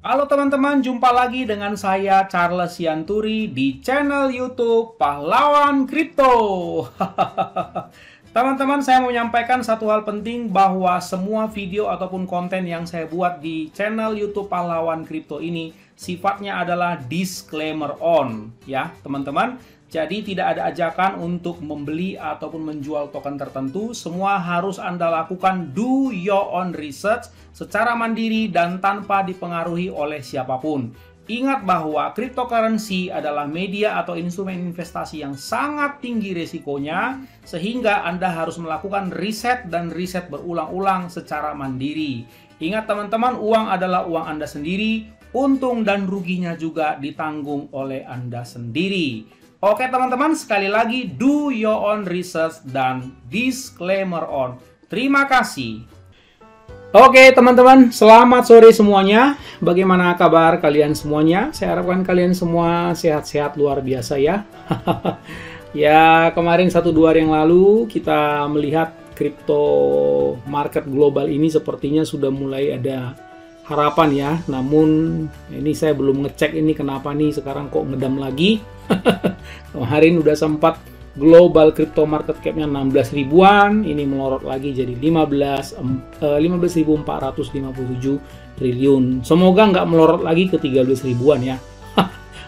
Halo teman-teman, jumpa lagi dengan saya Charles Sianturi di channel YouTube Pahlawan Kripto. Teman-teman, saya mau menyampaikan satu hal penting bahwa semua video ataupun konten yang saya buat di channel YouTube Pahlawan Kripto ini sifatnya adalah disclaimer on, ya teman-teman. Jadi tidak ada ajakan untuk membeli ataupun menjual token tertentu. Semua harus Anda lakukan do your own research secara mandiri dan tanpa dipengaruhi oleh siapapun. Ingat bahwa cryptocurrency adalah media atau instrumen investasi yang sangat tinggi risikonya, sehingga Anda harus melakukan riset dan riset berulang-ulang secara mandiri. Ingat teman-teman, uang adalah uang Anda sendiri, untung dan ruginya juga ditanggung oleh Anda sendiri. Oke teman-teman, sekali lagi do your own research dan disclaimer on. Terima kasih. Oke teman-teman, selamat sore semuanya. Bagaimana kabar kalian semuanya? Saya harapkan kalian semua sehat-sehat luar biasa ya. Ya, kemarin 1-2 hari yang lalu kita melihat crypto market global ini sepertinya sudah mulai ada harapan ya. Namun ini saya belum ngecek ini kenapa nih sekarang kok ngedam lagi. Kemarin udah sempat global crypto market cap-nya 16 ribuan, ini melorot lagi jadi 15.457 triliun. Semoga nggak melorot lagi ke 13 ribuan ya.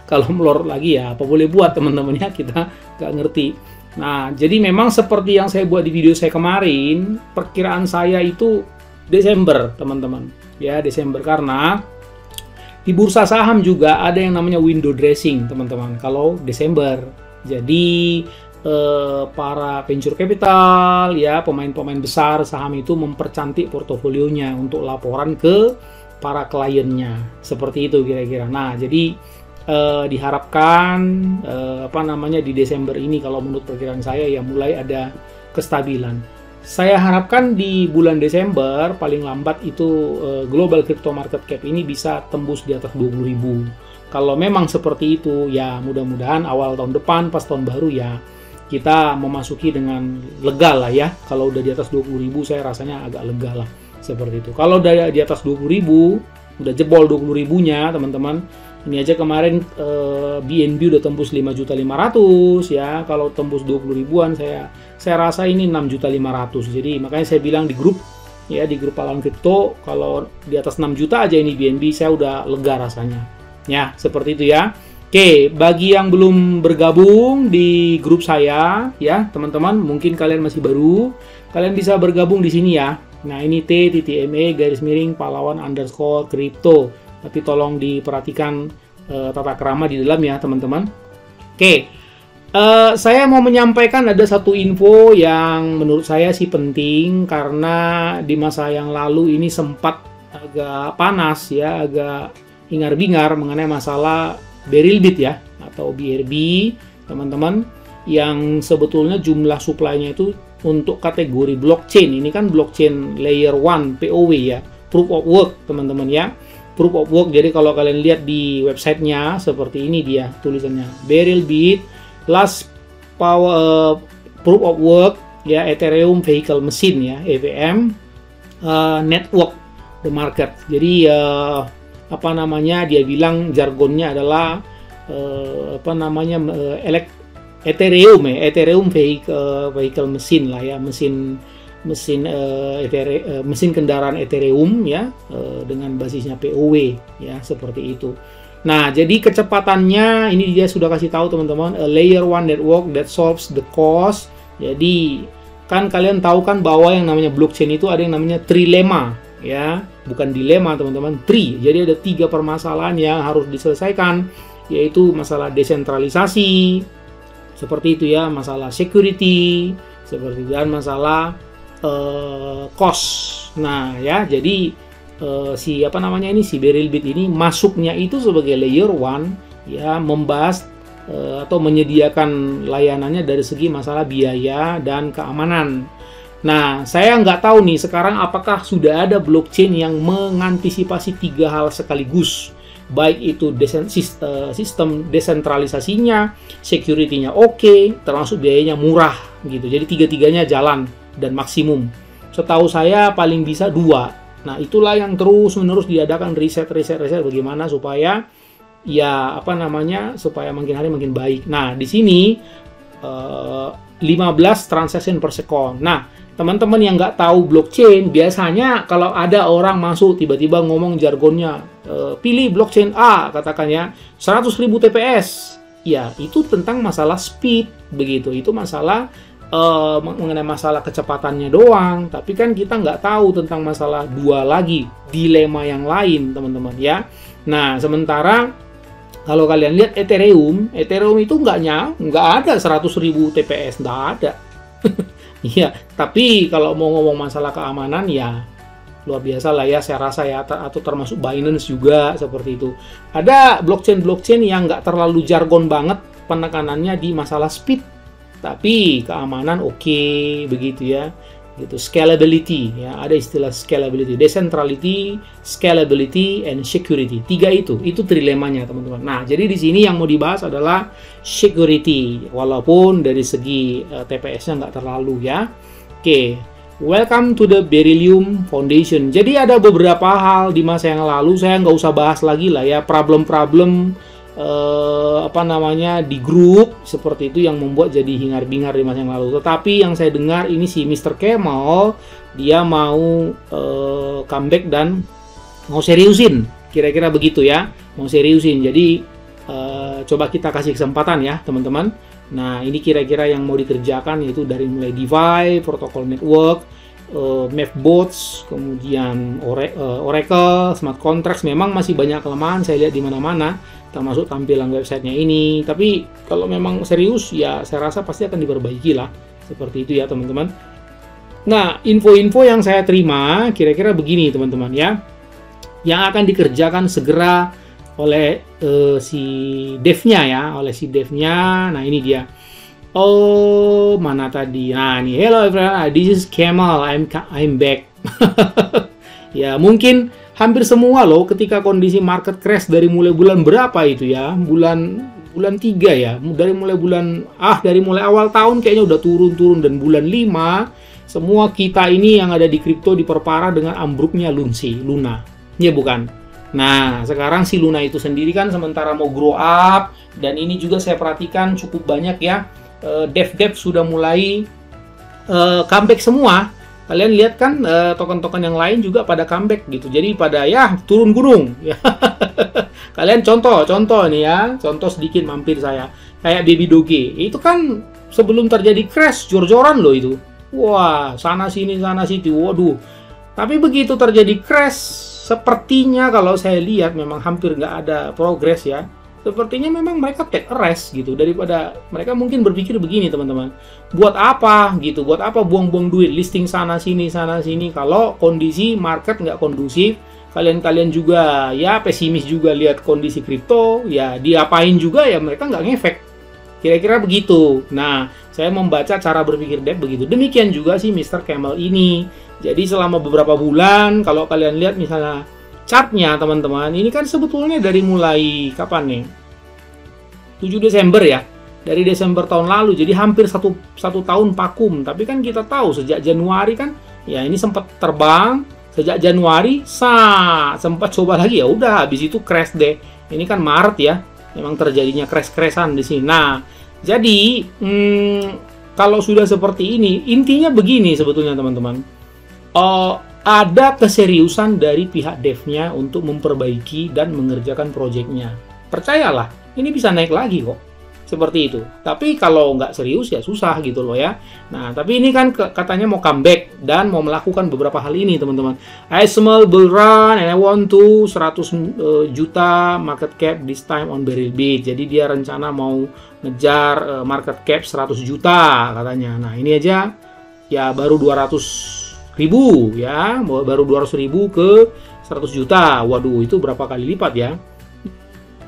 Kalau melorot lagi ya apa boleh buat teman-teman ya, kita nggak ngerti. Nah, jadi memang seperti yang saya buat di video saya kemarin, perkiraan saya itu Desember teman-teman. Ya, Desember karena di bursa saham juga ada yang namanya window dressing teman-teman kalau Desember. Jadi para venture capital ya, pemain-pemain besar saham itu mempercantik portofolionya untuk laporan ke para kliennya. Seperti itu kira-kira. Nah, jadi diharapkan di Desember ini kalau menurut perkiraan saya ya mulai ada kestabilan. Saya harapkan di bulan Desember paling lambat itu global crypto market cap ini bisa tembus di atas 20.000. Kalau memang seperti itu ya mudah-mudahan awal tahun depan pas tahun baru ya kita memasuki dengan lega lah ya. Kalau udah di atas 20.000 saya rasanya agak lega lah seperti itu. Kalau udah di atas 20.000 udah jebol 20.000-nya teman-teman. Ini aja kemarin BNB udah tembus 5.500.000 ya. Kalau tembus 20 ribuan saya rasa ini 6.500.000. Jadi makanya saya bilang di grup ya, di grup Pahlawan Kripto, kalau di atas 6 juta aja ini BNB saya udah lega rasanya. Ya, seperti itu ya. Oke, bagi yang belum bergabung di grup saya ya, teman-teman, mungkin kalian masih baru, kalian bisa bergabung di sini ya. Nah, ini t.me/pahlawan_kripto. Tapi tolong diperhatikan tata krama di dalam ya teman-teman. Oke, saya mau menyampaikan ada satu info yang menurut saya sih penting karena di masa yang lalu ini sempat agak panas ya, agak hingar-bingar mengenai masalah Beryl-Bit ya atau BRB teman-teman, yang sebetulnya jumlah supply-nya itu untuk kategori blockchain. Ini kan blockchain layer 1 POW ya, proof of work teman-teman ya. Proof of work, jadi kalau kalian lihat di websitenya seperti ini dia tulisannya Beryl-Bit last power proof of work ya, Ethereum vehicle machine ya, EVM network the market. Jadi dia bilang jargonnya adalah Ethereum vehicle machine lah ya, mesin kendaraan Ethereum ya, dengan basisnya POW ya, seperti itu. Nah, jadi kecepatannya ini dia sudah kasih tahu teman-teman, a layer 1 network that solves the cost. Jadi kan kalian tahu kan bahwa yang namanya blockchain itu ada yang namanya trilema ya, bukan dilema teman-teman, jadi ada 3 permasalahan yang harus diselesaikan, yaitu masalah desentralisasi seperti itu ya, masalah security seperti itu, dan masalah cost. Nah ya, jadi si Beryl-Bit ini masuknya itu sebagai layer 1 ya, membahas atau menyediakan layanannya dari segi masalah biaya dan keamanan. Nah, saya nggak tahu nih sekarang apakah sudah ada blockchain yang mengantisipasi 3 hal sekaligus, baik itu sistem desentralisasinya, security-nya oke, termasuk biayanya murah gitu. Jadi 3-3-nya jalan dan maksimum. Setahu saya paling bisa 2. Nah, itulah yang terus-menerus diadakan riset bagaimana supaya ya apa namanya supaya makin hari makin baik. Nah, di sini 15 transaction per second. Nah, teman-teman yang nggak tahu blockchain, biasanya kalau ada orang masuk tiba-tiba ngomong jargonnya, pilih blockchain A, katakan ya, 100.000 TPS. Ya, itu tentang masalah speed, begitu. Itu masalah mengenai masalah kecepatannya doang. Tapi kan kita nggak tahu tentang masalah dua lagi, dilema yang lain, teman-teman ya. Nah, sementara kalau kalian lihat Ethereum itu nggak ada 100.000 TPS, nggak ada. Iya, tapi kalau mau ngomong masalah keamanan ya luar biasa lah ya, saya rasa ya, atau termasuk Binance juga seperti itu. Ada blockchain yang nggak terlalu jargon banget penekanannya di masalah speed, tapi keamanan oke, begitu ya. Gitu, scalability ya, ada istilah scalability, decentrality, scalability, and security. Tiga itu trilemanya teman-teman. Nah, jadi di sini yang mau dibahas adalah security, walaupun dari segi TPS-nya nggak terlalu ya. Oke, welcome to the Beryllium Foundation. Jadi ada beberapa hal di masa yang lalu, saya nggak usah bahas lagi lah ya, problem-problem di grup seperti itu yang membuat jadi hingar-bingar di masa yang lalu. Tetapi yang saya dengar ini si Mr. Kemal dia mau comeback dan mau seriusin, kira-kira begitu ya, mau seriusin. Jadi coba kita kasih kesempatan ya teman-teman. Nah, ini kira-kira yang mau dikerjakan yaitu dari mulai DeFi, protokol network, Mapbots, kemudian Oracle, smart contracts. Memang masih banyak kelemahan saya lihat di mana-mana, termasuk tampilan websitenya ini. Tapi kalau memang serius ya saya rasa pasti akan diperbaiki lah, seperti itu ya teman-teman. Nah, info-info yang saya terima kira-kira begini teman-teman ya, yang akan dikerjakan segera oleh si devnya ya, Nah, ini dia. Oh, mana tadi? Nah, ini hello everyone, this is Kemal, I'm back. Ya, mungkin hampir semua loh ketika kondisi market crash dari mulai bulan berapa itu ya? Bulan 3 ya. Dari mulai awal tahun kayaknya udah turun dan bulan 5 semua kita ini yang ada di kripto diperparah dengan ambruknya Luna. Ya bukan? Nah, sekarang si Luna itu sendiri kan sementara mau grow up, dan ini juga saya perhatikan cukup banyak ya, dev sudah mulai comeback semua. Kalian lihat kan token-token yang lain juga pada comeback gitu. Jadi pada ya turun gunung ya. Kalian contoh nih ya, contoh sedikit mampir saya. Kayak Baby Doge. Itu kan sebelum terjadi crash jor-joran loh itu. Wah, sana sini. Waduh. Tapi begitu terjadi crash, sepertinya kalau saya lihat memang hampir nggak ada progres ya. Sepertinya memang mereka take a rest gitu, daripada mereka mungkin berpikir begini teman-teman, buat apa gitu, buat apa buang-buang duit listing sana sini kalau kondisi market nggak kondusif. Kalian juga ya pesimis juga lihat kondisi kripto, ya diapain juga ya mereka nggak ngefek, kira-kira begitu. Nah, saya membaca cara berpikir dev begitu. Demikian juga si Mr. Kemal ini. Jadi selama beberapa bulan kalau kalian lihat misalnya chartnya teman-teman, ini kan sebetulnya dari mulai kapan nih? 7 Desember ya, dari Desember tahun lalu, jadi hampir satu tahun vakum. Tapi kan kita tahu sejak Januari kan, ya ini sempat terbang, sejak Januari sempat coba lagi, ya udah habis itu crash deh. Ini kan Maret ya, memang terjadinya crash-crashan di sini. Nah, jadi kalau sudah seperti ini, intinya begini sebetulnya teman-teman. Ada keseriusan dari pihak devnya untuk memperbaiki dan mengerjakan proyeknya. Percayalah, ini bisa naik lagi kok. Seperti itu. Tapi kalau nggak serius ya susah gitu loh ya. Nah, tapi ini kan katanya mau comeback dan mau melakukan beberapa hal ini teman-teman. I small bull run and I want to 100 juta market cap this time on Berylbit. Jadi dia rencana mau ngejar market cap 100 juta katanya. Nah, ini aja ya baru 200.000 ya, baru 200.000 ke 100 juta. Waduh, itu berapa kali lipat ya?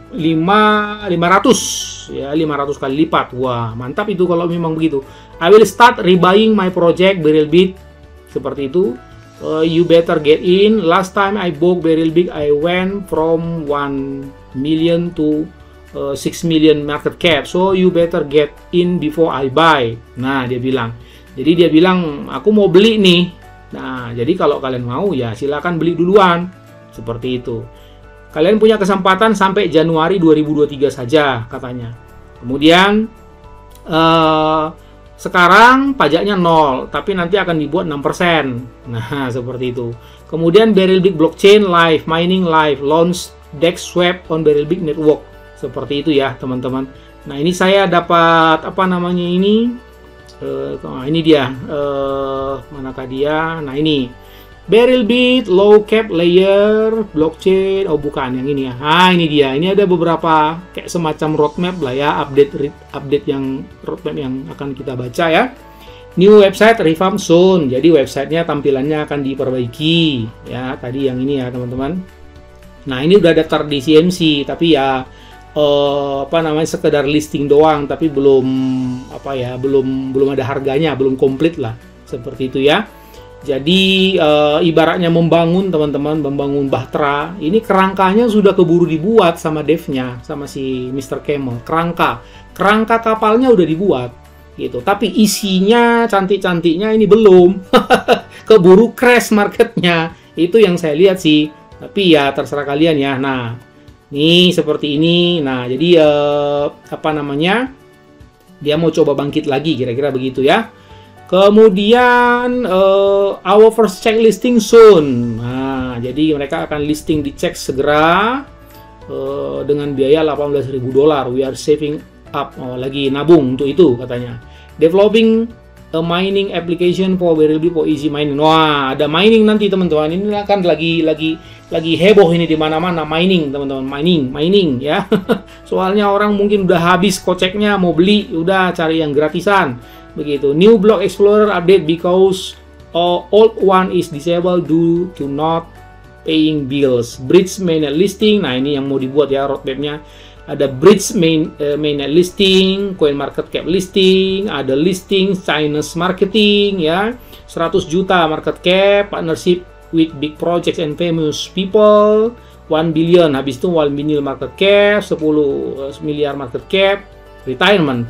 500 ya, 500 kali lipat. Wah, mantap itu kalau memang begitu. I will start rebuying my project Berylbit. Seperti itu. You better get in. Last time I bought Berylbit, I went from 1 million to 6 million market cap. So you better get in before I buy. Nah, dia bilang. Jadi dia bilang, aku mau beli nih Nah, jadi kalau kalian mau ya silakan beli duluan. Seperti itu. Kalian punya kesempatan sampai Januari 2023 saja katanya. Kemudian sekarang pajaknya 0, tapi nanti akan dibuat 6%. Nah, seperti itu. Kemudian Berylbit Blockchain Live, Mining Live, launch DEX Swap on Berylbit Network. Seperti itu ya, teman-teman. Nah, ini saya dapat apa namanya ini? Ini dia. Manakah dia? Nah, ini. Berylbit Low Cap Layer Blockchain. Oh, bukan yang ini ya. Ah, ini dia. Ini ada beberapa kayak semacam roadmap lah ya, update yang roadmap yang akan kita baca ya. New website revamp soon. Jadi websitenya tampilannya akan diperbaiki ya. Tadi yang ini ya, teman-teman. Nah, ini udah daftar di CMC, tapi ya apa namanya, sekedar listing doang, tapi belum apa ya, belum ada harganya, belum komplit lah. Seperti itu ya. Jadi ibaratnya membangun, teman-teman, membangun bahtera. Ini kerangkanya sudah keburu dibuat sama devnya, sama si Mr. Camel. Kerangka kapalnya udah dibuat gitu. Tapi isinya cantik-cantiknya ini belum. Keburu crash marketnya. Itu yang saya lihat sih. Tapi ya terserah kalian ya. Nah, nih seperti ini. Nah, jadi apa namanya? Dia mau coba bangkit lagi, kira-kira begitu ya. Kemudian our first check listing soon. Nah, jadi mereka akan listing di cek segera dengan biaya $18.000. We are saving up, lagi nabung untuk itu katanya. Developing a mining application for Berylbit for easy mining. Wah, ada mining nanti, teman-teman. Ini akan lagi heboh ini di mana-mana, mining, teman-teman. Mining ya. Soalnya orang mungkin udah habis koceknya, mau beli, udah cari yang gratisan. Begitu. New Block Explorer update because old one is disabled due to not paying bills. Bridge mainnet listing. Nah, ini yang mau dibuat ya roadmapnya. Ada bridge mainnet listing, coin market cap listing, ada listing Chinese marketing ya. 100 juta market cap, partnership with big projects and famous people. 1 billion, habis itu 1 billion market cap, 10 miliar market cap. Retirement.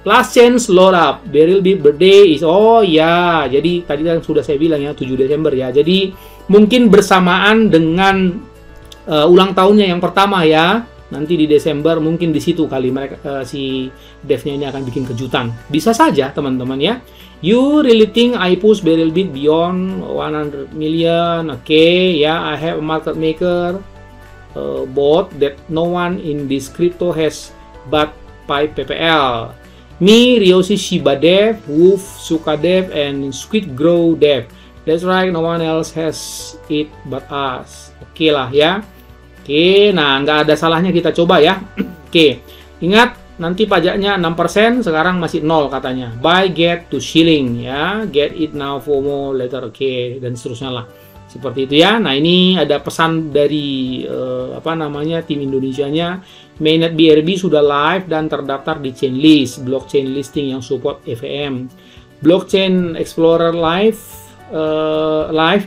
Last chance load up. Berylbit birthday is, oh ya, jadi tadi kan sudah saya bilang ya, 7 Desember ya. Jadi mungkin bersamaan dengan ulang tahunnya yang pertama ya. Nanti di Desember mungkin di situ kali mereka si devnya ini akan bikin kejutan. Bisa saja, teman-teman ya. You really think I push Berylbit beyond 100 million? Okay, ya, I have a market maker bot that no one in this crypto has but 5 PPL. Me, Ryoshi Shiba Dev, Wolf Suka Dev, and Squid Grow Dev. That's right, no one else has it but us. Oke lah ya. Oke, nah nggak ada salahnya kita coba ya. Oke, ingat nanti pajaknya 6%, sekarang masih 0 katanya. Buy, get to shilling ya. Get it now, FOMO later. Oke, dan seterusnya lah. Seperti itu ya. Nah, ini ada pesan dari apa namanya, tim Indonesianya. Mainnet BRB sudah live dan terdaftar di Chainlist, blockchain listing yang support EVM. Blockchain Explorer live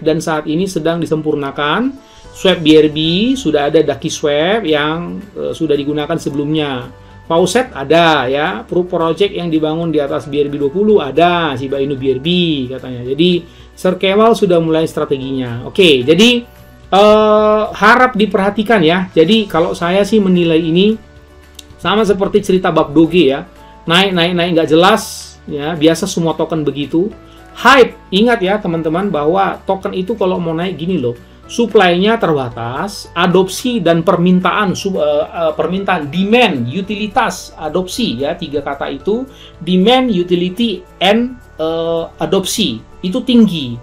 dan saat ini sedang disempurnakan. Swap BRB sudah ada Ducky Swap yang sudah digunakan sebelumnya. Faucet ada ya, Proof Project yang dibangun di atas BRB 20 ada, Shiba Inu BRB katanya. Jadi Sir Kemal sudah mulai strateginya. Oke, jadi harap diperhatikan ya. Jadi kalau saya sih menilai ini sama seperti cerita bab doge ya. Naik nggak jelas ya, biasa semua token begitu. Hype, ingat ya teman-teman bahwa token itu kalau mau naik gini loh. Supply-nya terbatas, adopsi dan permintaan, permintaan, demand, utilitas, adopsi ya, 3 kata itu, demand, utility, and adopsi itu tinggi.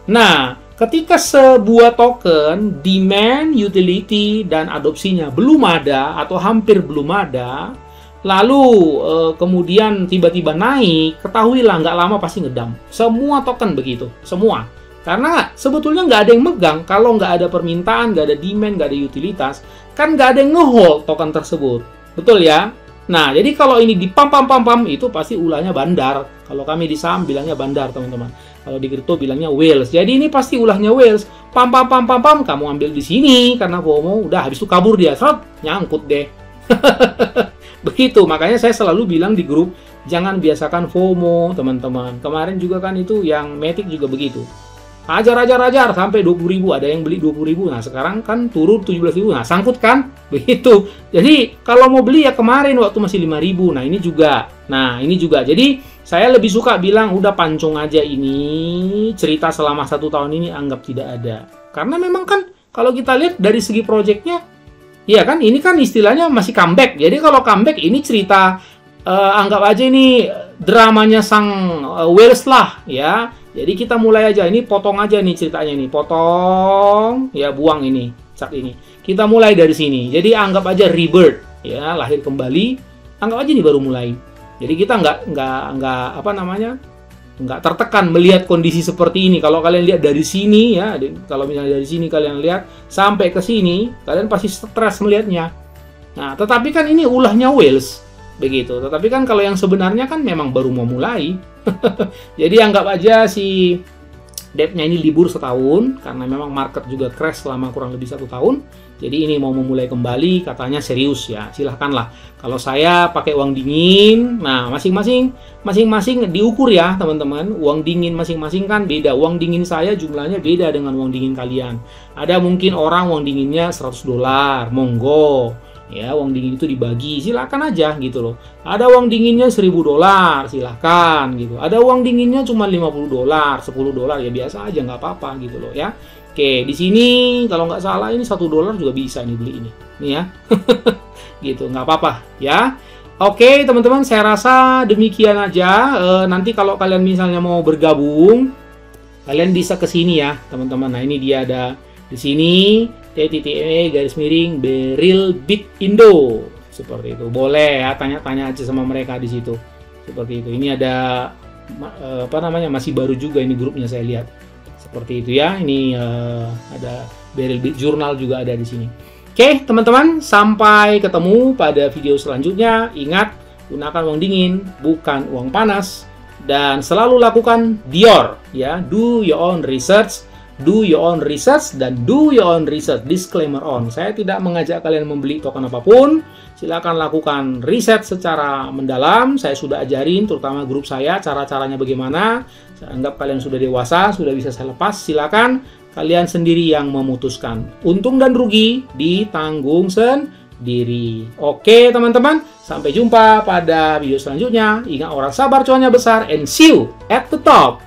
Nah, ketika sebuah token demand, utility, dan adopsinya belum ada atau hampir belum ada, lalu kemudian tiba-tiba naik, ketahuilah nggak lama pasti ngedam. Semua token begitu, semua. Karena sebetulnya nggak ada yang megang, kalau nggak ada permintaan, nggak ada demand, nggak ada utilitas, kan nggak ada yang ngehold token tersebut. Betul ya? Nah, jadi kalau ini dipam, itu pasti ulahnya bandar. Kalau kami di saham bilangnya bandar, teman-teman. Kalau di kripto bilangnya whales. Jadi ini pasti ulahnya whales. Pam, kamu ambil di sini karena FOMO, udah habis itu kabur dia, nyangkut deh. Begitu, makanya saya selalu bilang di grup, Jangan biasakan FOMO, teman-teman. Kemarin juga kan itu yang Matic juga begitu. Ajar sampai 20.000, ada yang beli 20.000. Nah, sekarang kan turun 17.000. Nah, sangkut kan? Begitu. Jadi, kalau mau beli ya kemarin waktu masih 5.000. Nah, ini juga. Jadi, saya lebih suka bilang udah pancung aja ini, cerita selama 1 tahun ini anggap tidak ada. Karena memang kan kalau kita lihat dari segi proyeknya, ya kan ini kan istilahnya masih comeback. Jadi kalau comeback ini cerita anggap aja ini dramanya sang Wales lah ya. Jadi kita mulai aja, ini potong aja nih ceritanya nih, potong, ya buang ini, cat ini. Kita mulai dari sini. Jadi anggap aja rebirth, ya lahir kembali. Anggap aja nih baru mulai. Jadi kita nggak tertekan melihat kondisi seperti ini. Kalau kalian lihat dari sini ya, kalau misalnya dari sini kalian lihat sampai ke sini, kalian pasti stres melihatnya. Nah, tetapi kan ini ulahnya Wales. Begitu. Tetapi kan kalau yang sebenarnya kan memang baru mau mulai. Jadi anggap aja si debtnya ini libur setahun karena memang market juga crash selama kurang lebih 1 tahun. Jadi ini mau memulai kembali, katanya serius ya. Silahkanlah. Kalau saya pakai uang dingin, nah masing-masing diukur ya teman-teman. Uang dingin masing-masing kan beda. Uang dingin saya jumlahnya beda dengan uang dingin kalian. Ada mungkin orang uang dinginnya $100, monggo. Ya, uang dingin itu dibagi, silakan aja gitu loh. Ada uang dinginnya $1.000, silakan gitu. Ada uang dinginnya cuma $50, $10, ya biasa aja, nggak apa-apa gitu loh ya. Oke, di sini kalau nggak salah ini $1 juga bisa nih beli ini, nih ya, gitu, nggak apa-apa ya. Oke teman-teman, saya rasa demikian aja. Nanti kalau kalian misalnya mau bergabung, kalian bisa ke sini ya teman-teman. Nah ini dia ada di sini. Beryl Bit Indo seperti itu, boleh ya tanya-tanya aja sama mereka di situ seperti itu. Ini ada masih baru juga ini grupnya saya lihat seperti itu ya. Ini ada Beryl Bit Journal juga ada di sini. Oke teman-teman, sampai ketemu pada video selanjutnya. Ingat, gunakan uang dingin bukan uang panas, dan selalu lakukan DIOR ya, do your own research. Do your own research dan do your own research. Disclaimer on. Saya tidak mengajak kalian membeli token apapun. Silakan lakukan riset secara mendalam. Saya sudah ajarin, terutama grup saya, cara-caranya bagaimana. Saya anggap kalian sudah dewasa, sudah bisa saya lepas. Silakan kalian sendiri yang memutuskan. Untung dan rugi ditanggung sendiri. Oke teman-teman, sampai jumpa pada video selanjutnya. Ingat, orang sabar cuannya besar, and see you at the top.